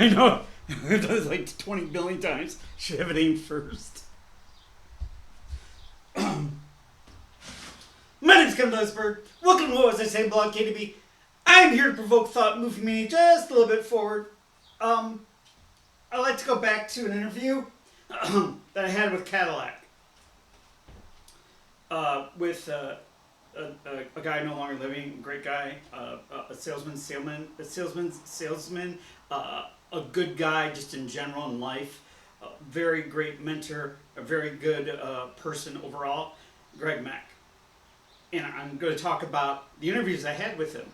I know. I've done this like 20 billion times. Should have it aimed first. My name's Kevin Berg. Welcome to What Was I Saying Blog KDB. I'm here to provoke thought, moving me just a little bit forward. I'd like to go back to an interview that I had with Cadillac. With a guy no longer living, a great guy, a salesman, a good guy just in general in life, a very great mentor, a very good person overall, Meck. And I'm going to talk about the interviews I had with him.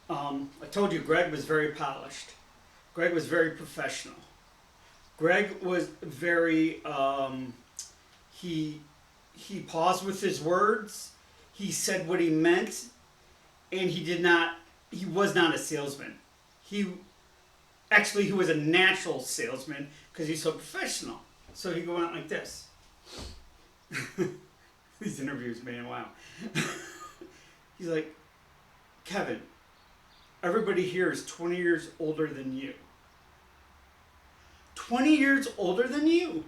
I told you Greg was very polished. Greg was very professional. Greg was very, he paused with his words. He said what he meant, and he was not a salesman. He was a natural salesman because he's so professional. So he go out like this. These interviews, man, wow. He's like, Kevin, everybody here is 20 years older than you. 20 years older than you.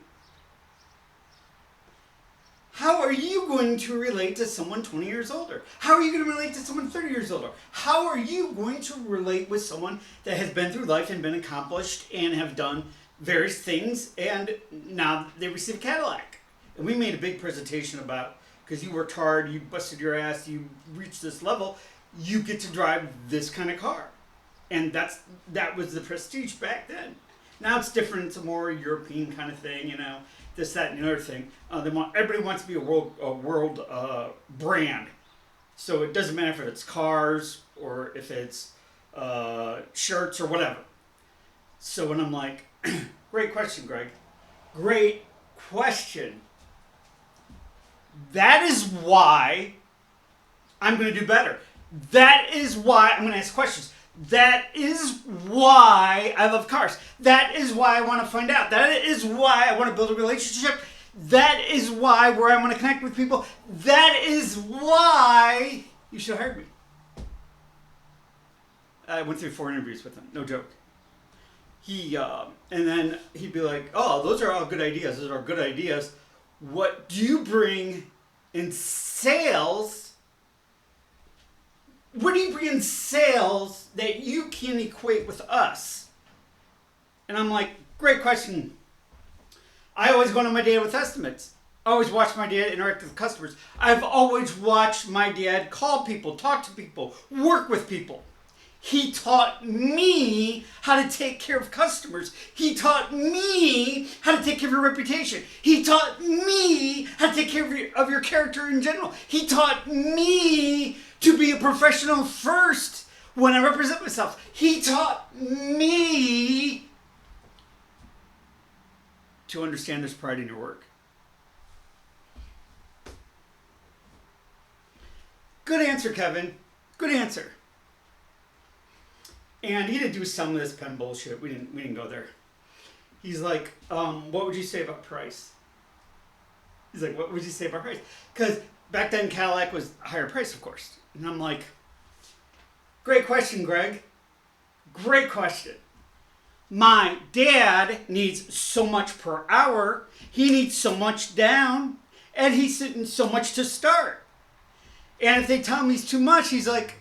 How are you going to relate to someone 20 years older? How are you going to relate to someone 30 years older? How are you going to relate with someone that has been through life and been accomplished and have done various things, and now they receive a Cadillac? And we made a big presentation about, because you worked hard, you busted your ass, you reached this level, you get to drive this kind of car. And that was the prestige back then. Now it's different. It's a more European kind of thing, you know, this, that, and the other thing. Everybody wants to be a world brand. So it doesn't matter if it's cars or if it's shirts or whatever. So when I'm like, great question, Greg. Great question. That is why I'm going to do better. That is why I'm going to ask questions. That is why I love cars. That is why I want to find out. That is why I want to build a relationship. That is why where I want to connect with people. That is why you should hire me. I went through 4 interviews with him. No joke. And then he'd be like, oh, those are all good ideas. Those are good ideas. What do you bring in sales? What do you bring in sales that you can equate with us? And I'm like, great question. I always go to my dad with estimates. I always watch my dad interact with customers. I've always watched my dad call people, talk to people, work with people. He taught me how to take care of customers. He taught me how to take care of your reputation. He taught me how to take care of your character in general. He taught me to be a professional first when I represent myself. He taught me to understand there's pride in your work. Good answer, Kevin. Good answer. And he didn't do some of this pen bullshit. We didn't go there. He's like, what would you say about price? He's like, what would you say about price? Because back then Cadillac was a higher price, of course. And I'm like, great question, Greg. Great question. My dad needs so much per hour. He needs so much down. And he's sitting so much to start. And if they tell him he's too much, he's like,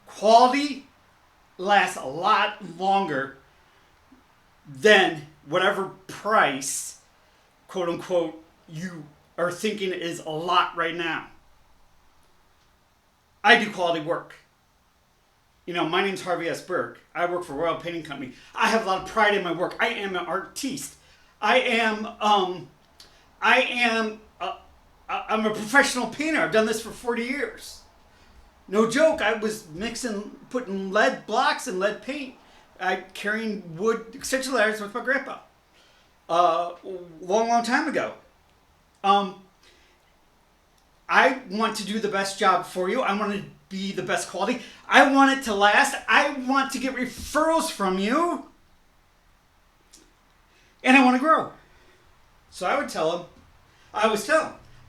quality lasts a lot longer than whatever price, quote unquote, you are thinking is a lot right now. I do quality work. You know, my name's Harvey S. Berg. I work for Royal Painting Company. I have a lot of pride in my work. I am an artiste. I'm a professional painter. I've done this for 40 years. No joke, I was putting lead blocks and lead paint. Carrying wood extension ladders with my grandpa. Long time ago. I want to do the best job for you. I want to be the best quality. I want it to last. I want to get referrals from you. And I want to grow. So I always tell him,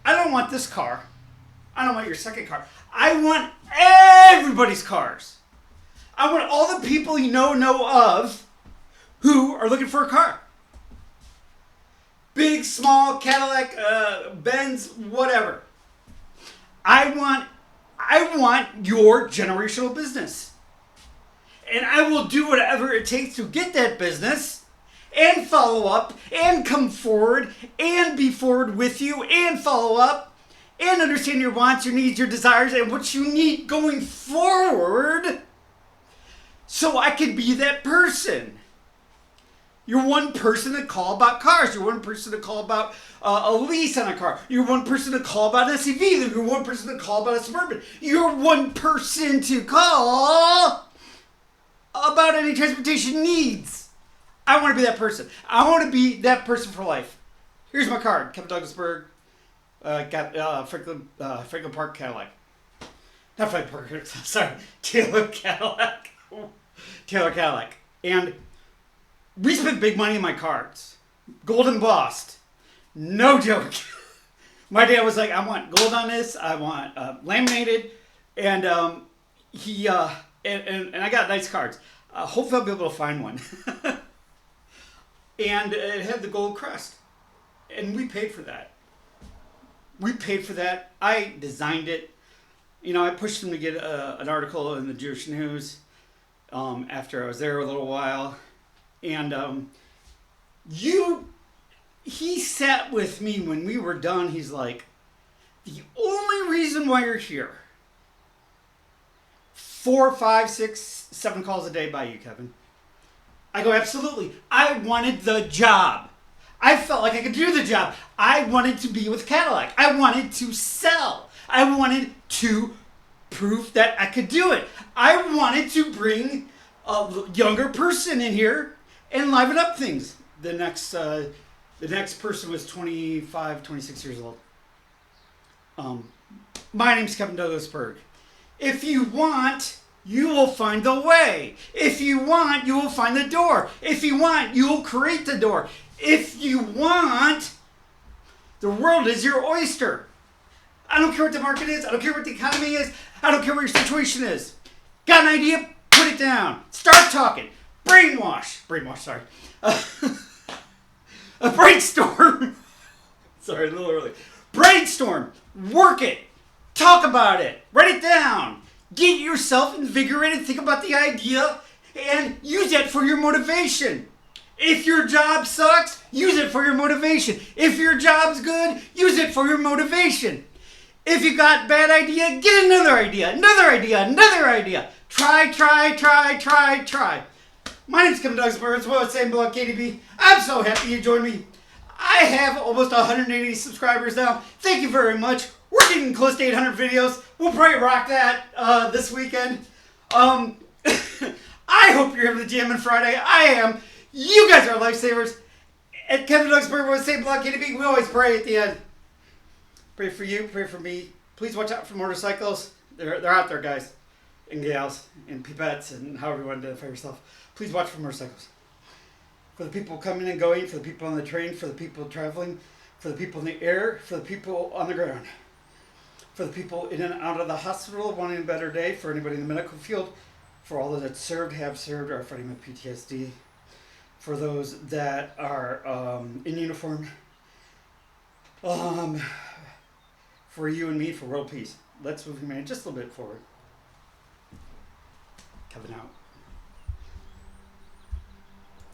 I don't want this car. I don't want your second car. I want everybody's cars. I want all the people you know of who are looking for a car. Big, small, Cadillac, Benz, whatever. I want your generational business. And I will do whatever it takes to get that business and follow up and come forward and be forward with you and follow up and understand your wants, your needs, your desires, and what you need going forward so I can be that person. You're one person to call about cars. You're one person to call about a lease on a car. You're one person to call about an SUV. You're one person to call about a Suburban. You're one person to call about any transportation needs. I want to be that person. I want to be that person for life. Here's my card. Kevin Douglas Berg. Got Franklin Park Cadillac. Not Franklin Park. Sorry. Taylor Cadillac. Taylor Cadillac. And we spent big money on my cards. Gold embossed. No joke. My dad was like, I want gold on this. I want laminated. And and I got nice cards. Hopefully I'll be able to find one. And it had the gold crest. And we paid for that. We paid for that. I designed it. You know, I pushed him to get an article in the Jewish News after I was there a little while. And he sat with me when we were done. He's like, the only reason why you're here, 4, 5, 6, 7 calls a day by you, Kevin. I go, absolutely. I wanted the job. I felt like I could do the job. I wanted to be with Cadillac. I wanted to sell. I wanted to prove that I could do it. I wanted to bring a younger person in here and liven up things. The next person was 25, 26 years old. My name's Kevin Douglas Berg. If you want, you will find the way. If you want, you will find the door. If you want, you will create the door. If you want, the world is your oyster. I don't care what the market is. I don't care what the economy is. I don't care what your situation is. Got an idea? Put it down. Start talking. Brainwash, sorry. A brainstorm. Sorry, a little early. Brainstorm. Work it. Talk about it. Write it down. Get yourself invigorated. Think about the idea and use that for your motivation. If your job sucks, use it for your motivation. If your job's good, use it for your motivation. If you got bad idea, get another idea. Try. My name's Kevin Douglas Berg. Well, it's saying below KDB. I'm so happy you joined me. I have almost 180 subscribers now. Thank you very much. We're getting close to 800 videos. We'll probably rock that this weekend. I hope you're having the jam on Friday. I am. You guys are lifesavers. At Kevin Douglas Berg, we'll say below KDB. We always pray at the end. Pray for you. Pray for me. Please watch out for motorcycles. They're out there, guys and gals and pipettes and however you want to identify yourself. Please watch for motorcycles. For the people coming and going, for the people on the train, for the people traveling, for the people in the air, for the people on the ground, for the people in and out of the hospital wanting a better day, for anybody in the medical field, for all that served, have served, or are fighting with PTSD, for those that are in uniform, for you and me, for world peace. Let's move humanity just a little bit forward. Kevin out.